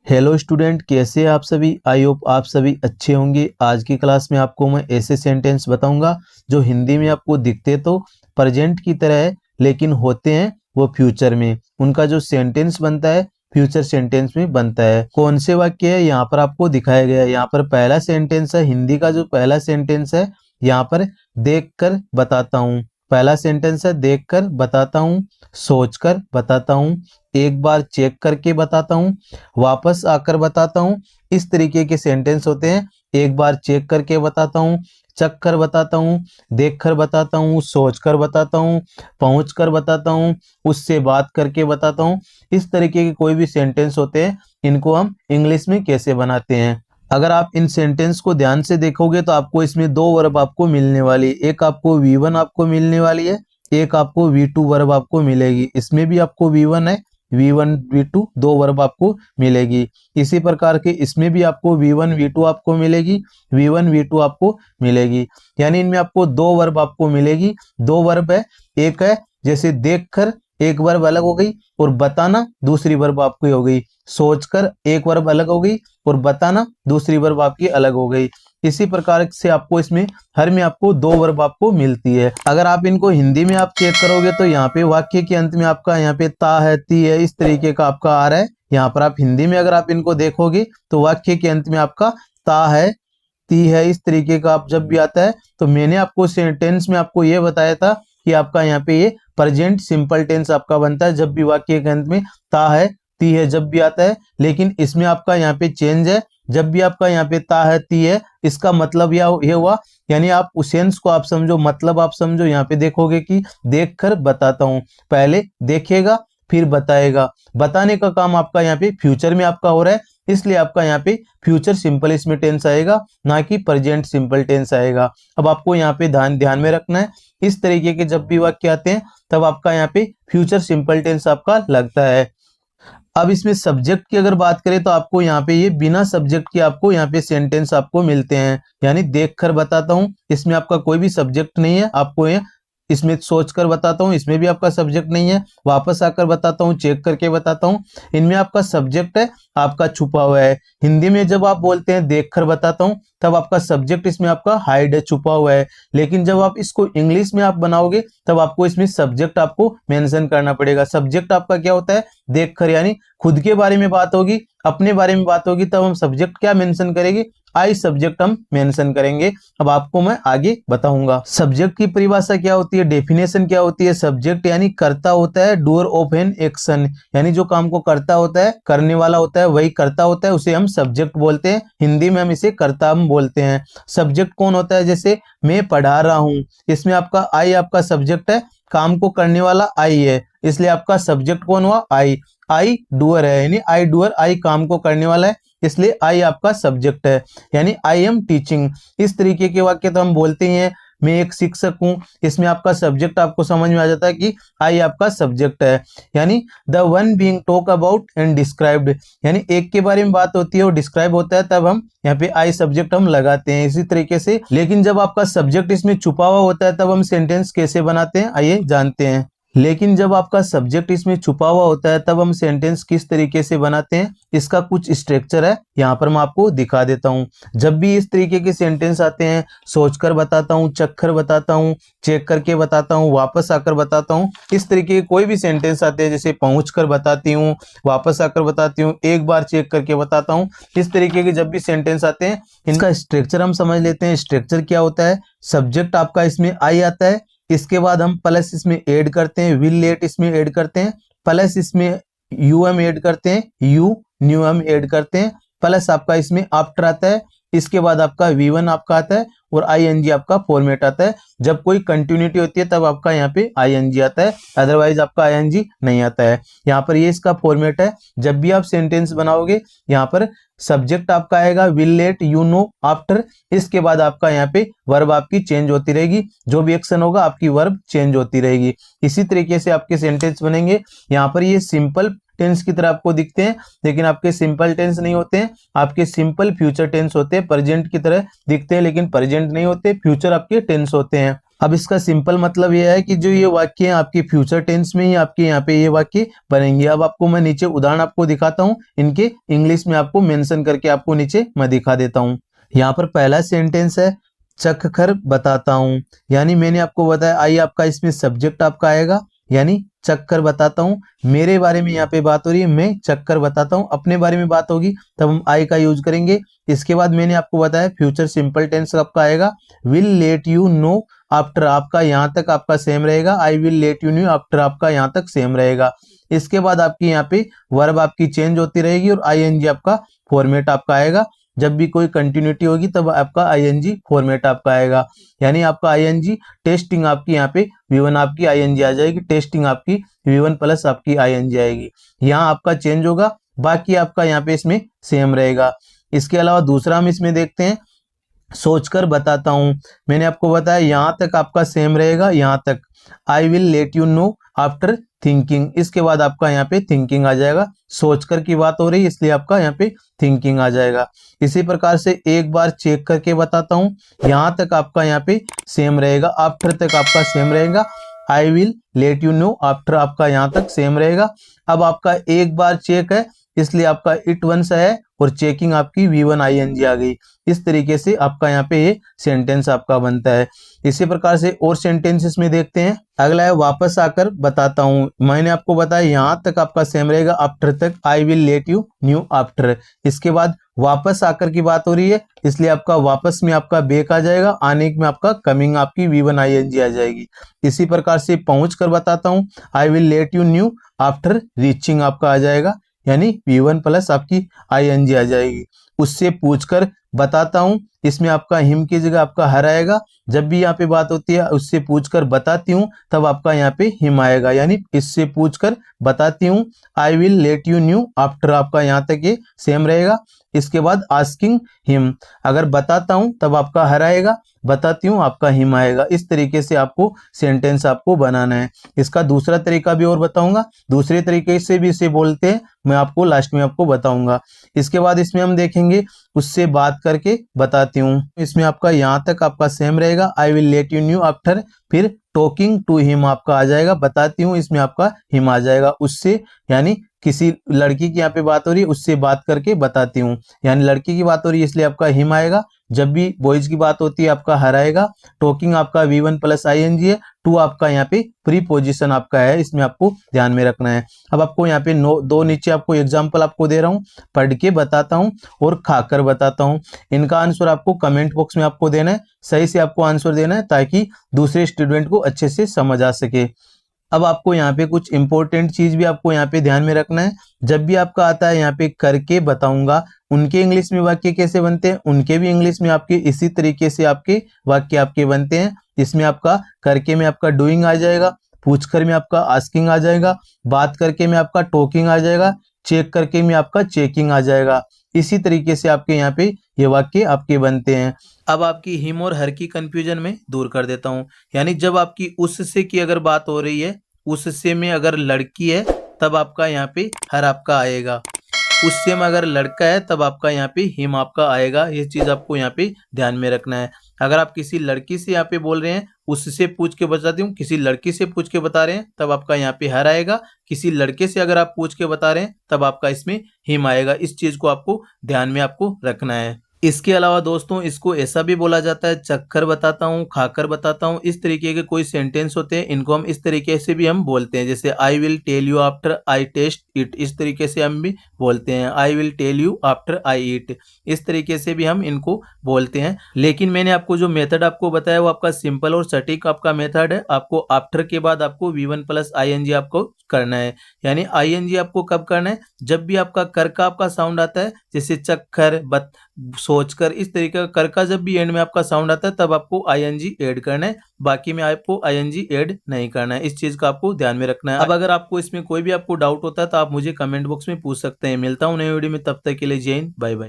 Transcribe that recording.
Hello student, कैसे हैं आप सभी। आई होप आप सभी अच्छे होंगे। आज की क्लास में आपको मैं ऐसे सेंटेंस बताऊंगा जो हिंदी में आपको दिखते तो प्रेजेंट की तरह है, लेकिन होते हैं वो फ्यूचर में। उनका जो सेंटेंस बनता है फ्यूचर सेंटेंस में बनता है। कौन से वाक्य है यहाँ पर आपको दिखाया गया है। यहाँ पर पहला सेंटेंस है, हिंदी का जो पहला सेंटेंस है यहाँ पर देखकर बताता हूँ। पहला सेंटेंस है देखकर बताता हूँ, सोचकर बताता हूँ, एक बार चेक करके बताता हूँ, वापस आकर बताता हूँ। इस तरीके के सेंटेंस होते हैं। एक बार चेक करके बताता हूँ, चख कर बताता हूँ, देख कर बताता हूँ, सोच कर बताता हूँ, पहुंच कर बताता हूँ, उससे बात करके बताता हूँ। इस तरीके के कोई भी सेंटेंस होते हैं, इनको हम इंग्लिश में कैसे बनाते हैं। अगर आप इन सेंटेंस को ध्यान से देखोगे तो आपको इसमें दो वर्ब आपको मिलने वाली है। एक आपको V1 आपको मिलने वाली है, एक आपको V2 वर्ब आपको मिलेगी। इसमें भी आपको V1 है, V1 V2 दो वर्ब आपको मिलेगी। इसी प्रकार के इसमें भी आपको V1 V2 आपको मिलेगी, V1 V2 आपको मिलेगी। यानी इनमें आपको दो वर्ब आपको मिलेगी। दो वर्ब है, एक है जैसे देखकर एक वर्ब अलग हो गई और बताना दूसरी वर्ब आपकी हो गई, सोचकर एक वर्ब अलग हो गई और बताना दूसरी वर्ब आपकी अलग हो गई। इसी प्रकार से आपको इसमें हर में आपको दो वर्ब आपको मिलती है। अगर आप इनको हिंदी में आप चेक करोगे तो यहाँ पे वाक्य के अंत में आपका यहाँ पे ता है, ती है, इस तरीके का आपका आ रहा है। यहाँ पर आप हिंदी में अगर आप इनको देखोगे तो वाक्य के अंत में आपका ता है, ती है, इस तरीके का आप जब भी आता है। तो मैंने आपको सेंटेंस में आपको ये बताया था कि आपका यहाँ पे ये प्रेजेंट सिंपल टेंस आपका बनता है जब भी वाक्य के अंत में ता है, ती है जब भी आता है। लेकिन इसमें आपका यहाँ पे चेंज है। जब भी आपका यहाँ पे ता है, ती है, इसका मतलब ये हुआ, यानी आप उस सेंस को आप समझो, मतलब आप समझो। यहाँ पे देखोगे कि देखकर बताता हूँ, पहले देखेगा फिर बताएगा। बताने का काम आपका यहाँ पे फ्यूचर में आपका हो रहा है, इसलिए आपका यहाँ पे फ्यूचर सिंपल इसमें टेंस आएगा, ना कि प्रेजेंट सिंपल टेंस आएगा। अब आपको यहाँ पे ध्यान में रखना है, इस तरीके के जब भी वाक्य आते हैं तब आपका यहाँ पे फ्यूचर सिंपल टेंस आपका लगता है। अब इसमें सब्जेक्ट की अगर बात करें तो आपको यहाँ पे ये बिना सब्जेक्ट के आपको यहाँ पे सेंटेंस आपको मिलते हैं। यानी देखकर बताता हूँ, इसमें आपका कोई भी सब्जेक्ट नहीं है। आपको ये इसमें सोचकर बताता हूँ, इसमें भी आपका सब्जेक्ट नहीं है। वापस आकर बताता हूँ, चेक करके बताता हूँ, इनमें आपका सब्जेक्ट है आपका छुपा हुआ है। हिंदी में जब आप बोलते हैं देखकर बताता हूँ तब आपका सब्जेक्ट इसमें आपका हाइड है, छुपा हुआ है। लेकिन जब आप इसको इंग्लिश में आप बनाओगे तब आपको इसमें सब्जेक्ट आपको मेंशन करना पड़ेगा। सब्जेक्ट आपका क्या होता है, देखकर, यानी खुद के बारे में बात होगी, अपने बारे में बात होगी, तब हम सब्जेक्ट क्या मेंशन करेंगे, आई सब्जेक्ट हम मेंशन करेंगे। अब आपको मैं आगे बताऊंगा सब्जेक्ट की परिभाषा क्या होती है, डेफिनेशन क्या होती है। सब्जेक्ट यानी करता होता है, डूअर ऑफ एन एक्शन, यानी जो काम को करता होता है, करने वाला होता है, वही करता होता है, उसे हम सब्जेक्ट बोलते हैं। हिंदी में हम इसे कर्ता हम बोलते हैं। सब्जेक्ट कौन होता है, जैसे मैं पढ़ा रहा हूं, इसमें आपका आई आपका सब्जेक्ट है, काम को करने वाला आई है, इसलिए आपका सब्जेक्ट कौन हुआ, आई। आई डूअर है, यानी आई डूअर, आई काम को करने वाला है, इसलिए आई आपका सब्जेक्ट है। यानी आई एम टीचिंग, इस तरीके के वाक्य तो हम बोलते ही हैं। मैं एक शिक्षक हूं, इसमें आपका सब्जेक्ट आपको समझ में आ जाता है कि आई आपका सब्जेक्ट है। यानी the one being talk about and described, यानी एक के बारे में बात होती है और डिस्क्राइब होता है, तब हम यहाँ पे आई सब्जेक्ट हम लगाते हैं इसी तरीके से। लेकिन जब आपका सब्जेक्ट इसमें छुपा हुआ होता है तब हम सेंटेंस कैसे बनाते हैं, आइए जानते हैं। लेकिन जब आपका सब्जेक्ट इसमें छुपा हुआ होता है तब हम सेंटेंस किस तरीके से बनाते हैं, इसका कुछ स्ट्रक्चर है, यहाँ पर मैं आपको दिखा देता हूँ। जब भी इस तरीके के सेंटेंस आते हैं, सोचकर बताता हूँ, चखकर बताता हूँ, चेक करके बताता हूँ, वापस आकर बताता हूँ, इस तरीके के कोई भी सेंटेंस आते हैं, जैसे पहुंच कर बताती हूँ, वापस आकर बताती हूँ, एक बार चेक करके बताता हूँ, इस तरीके के जब भी सेंटेंस आते हैं इनका स्ट्रक्चर हम समझ लेते हैं। स्ट्रक्चर क्या होता है, सब्जेक्ट आपका इसमें आई आता है, इसके बाद हम प्लस इसमें ऐड करते हैं, विल लेट इसमें ऐड करते हैं, प्लस इसमें यूएम ऐड करते हैं, यू न्यू एम ऐड करते हैं, प्लस आपका इसमें आफ्टर आता है, इसके बाद आपका V1 आपका आता है और ING आपका फॉर्मेट आता है। जब कोई कंटिन्यूटी होती है तब आपका यहाँ पे ING आता है, अदरवाइज आपका ING नहीं आता है। यहाँ पर ये इसका फॉर्मेट है। जब भी आप सेंटेंस बनाओगे यहाँ पर सब्जेक्ट आपका आएगा, will let, you know, after, इसके बाद आपका यहाँ पे वर्ब आपकी चेंज होती रहेगी, जो भी एक्शन होगा आपकी वर्ब चेंज होती रहेगी। इसी तरीके से आपके सेंटेंस बनेंगे। यहाँ पर ये सिंपल टेंस की तरह आपको दिखते हैं, लेकिन आपके सिंपल टेंस नहीं होते हैं, आपके सिंपल फ्यूचर टेंस होते हैं। प्रेजेंट की तरह दिखते हैं लेकिन प्रेजेंट नहीं होते, फ्यूचर आपके टेंस होते हैं। अब इसका सिंपल मतलब यह है कि जो ये वाक्य है आपके फ्यूचर टेंस में ही आपके यहाँ पे ये वाक्य बनेंगे। अब आपको मैं नीचे उदाहरण आपको दिखाता हूँ, इनके इंग्लिश में आपको मेंशन करके आपको नीचे मैं दिखा देता हूँ। यहाँ पर पहला सेंटेंस है चख कर बताता हूँ, यानी मैंने आपको बताया आई आपका इसमें सब्जेक्ट आपका आएगा, यानी चख कर बताता हूँ। मेरे बारे में यहाँ पे बात हो रही है, मैं चख कर बताता हूँ। अपने बारे में बात होगी तब हम आई का यूज करेंगे। इसके बाद मैंने आपको बताया फ्यूचर सिंपल टेंस आपका आएगा will let you know after, आपका यहाँ तक आपका सेम रहेगा। I will let you know after आपका यहाँ तक सेम रहेगा। इसके बाद आपकी यहाँ पे वर्ब आपकी चेंज होती रहेगी और आईएनजी आपका फॉर्मेट आपका आएगा। जब भी कोई कंटिन्यूटी होगी तब आपका आईएनजी फॉर्मेट आपका आएगा, यानी आपका आईएनजी टेस्टिंग आपकी यहाँ पे V1 आपकी आईएनजी आ जाएगी, टेस्टिंग आपकी V1 प्लस आपकी आईएनजी आएगी। यहाँ आपका चेंज होगा, बाकी आपका यहाँ पे इसमें सेम रहेगा। इसके अलावा दूसरा हम इसमें देखते हैं सोचकर बताता हूं। मैंने आपको बताया यहाँ तक आपका सेम रहेगा, यहाँ तक I will let you know after thinking. इसके बाद आपका यहाँ पे थिंकिंग आ जाएगा, सोचकर की बात हो रही है इसलिए आपका यहाँ पे थिंकिंग आ जाएगा। इसी प्रकार से एक बार चेक करके बताता हूँ, यहाँ तक आपका यहाँ पे सेम रहेगा, आफ्टर तक आपका सेम रहेगा। I will let you know after आपका यहाँ तक सेम रहेगा। अब आपका एक बार चेक है इसलिए आपका इट वंस है और चेकिंग आपकी V1 आईएनजी आ गई। इस तरीके से आपका यहाँ पे ये सेंटेंस आपका बनता है। इसी प्रकार से और सेंटेंसेस में देखते हैं। अगला है वापस आकर बताता हूँ। मैंने आपको बताया यहाँ तक आपका सेम रहेगा, आफ्टर तक I will let you new after. इसके बाद वापस आकर की बात हो रही है इसलिए आपका वापस में आपका बेक आ जाएगा, आने में आपका कमिंग आपकी V1 आईएनजी आ जाएगी। इसी प्रकार से पहुंच कर बताता हूँ I will let you new after reaching आपका आ जाएगा, यानी V1 प्लस आपकी आईएनजी आ जाएगी। उससे पूछकर बताता हूं, इसमें आपका हिम की जगह आपका हर आएगा। जब भी यहाँ पे बात होती है उससे पूछकर बताती हूँ तब आपका यहाँ पे हिम आएगा, यानी इससे पूछकर बताती हूँ I will let you new after आपका यहाँ तक ये सेम रहेगा। इसके बाद आस्किंग हिम, अगर बताता हूं तब आपका हर आएगा, बताती हूँ आपका हिम आएगा। इस तरीके से आपको सेंटेंस आपको बनाना है। इसका दूसरा तरीका भी और बताऊंगा, दूसरे तरीके से भी इसे बोलते हैं, मैं आपको लास्ट में आपको बताऊंगा। इसके बाद इसमें हम देखेंगे उससे बात करके बताती हूँ। इसमें आपका यहाँ तक आपका सेम रहेगा, I will let you new after, फिर टॉकिंग टू हिम आपका आ जाएगा, बताती हूँ इसमें आपका हिम आ जाएगा। उससे यानी किसी लड़की की यहाँ पे बात हो रही है उससे बात करके बताती हूँ, यानी लड़की की बात हो रही है इसलिए आपका हिम आएगा। जब भी बॉयज की बात होती है आपका हर आएगा। टॉकिंग आपका V1 प्लस आईएनजी है, टू आपका यहाँ पे प्रीपोजिशन आपका है, इसमें आपको ध्यान में रखना है। अब आपको यहाँ पे दो नीचे आपको एग्जांपल आपको दे रहा हूँ, पढ़ के बताता हूँ और खाकर बताता हूँ। इनका आंसर आपको कमेंट बॉक्स में आपको देना है, सही से आपको आंसर देना है ताकि दूसरे स्टूडेंट को अच्छे से समझ आ सके। अब आपको यहाँ पे कुछ इंपॉर्टेंट चीज भी आपको यहाँ पे ध्यान में रखना है। जब भी आपका आता है यहाँ पे करके बताऊंगा, उनके इंग्लिश में वाक्य कैसे बनते हैं, उनके भी इंग्लिश में आपके इसी तरीके से आपके वाक्य आपके बनते हैं। इसमें आपका करके में आपका डूइंग आ जाएगा, पूछकर में आपका आस्किंग आ जाएगा, बात करके में आपका टॉकिंग आ जाएगा, चेक करके में आपका चेकिंग आ जाएगा। इसी तरीके से आपके यहाँ पे ये वाक्य आपके बनते हैं। अब आपकी हिम और हर की कंफ्यूजन में दूर कर देता हूँ, यानी जब आपकी उससे की अगर बात हो रही है, उससे में अगर लड़की है तब आपका यहाँ पे हर आपका आएगा, उससे में अगर लड़का है तब आपका यहाँ पे हिम आपका आएगा। ये चीज आपको यहाँ पे ध्यान में रखना है। अगर आप किसी लड़की से यहाँ पे बोल रहे हैं उससे पूछ के बताती हूँ, किसी लड़की से पूछ के बता रहे हैं तब आपका यहाँ पे हर आएगा। किसी लड़के से अगर आप पूछ के बता रहे हैं तब आपका इसमें हिम आएगा। इस चीज को आपको ध्यान में आपको रखना है। इसके अलावा दोस्तों इसको ऐसा भी बोला जाता है चखकर बताता हूँ, खाकर बताता हूँ। इस तरीके के कोई सेंटेंस होते हैं, इनको हम इस तरीके से भी हम बोलते हैं, जैसे I will tell you after I test it, इस तरीके से हम भी बोलते हैं। I will tell you after I eat, इस तरीके से भी हम इनको बोलते हैं। लेकिन मैंने आपको जो मेथड आपको बताया वो आपका सिंपल और सटीक आपका मेथड है। आपको आफ्टर के बाद आपको V1 प्लस आईएनजी आपको करना है, यानी आईएनजी आपको कब करना है, जब भी आपका कर का आपका साउंड आता है, जैसे चक्कर, सोचकर, इस तरीके का कर का जब भी एंड में आपका साउंड आता है तब आपको आईएनजी ऐड करना है, बाकी में आपको आईएनजी ऐड नहीं करना है। इस चीज का आपको ध्यान में रखना है। अब अगर आपको इसमें कोई भी आपको डाउट होता है तो आप मुझे कमेंट बॉक्स में पूछ सकते हैं। मिलता हूं नई वीडियो में, तब तक के लिए जय हिंद, बाय बाय।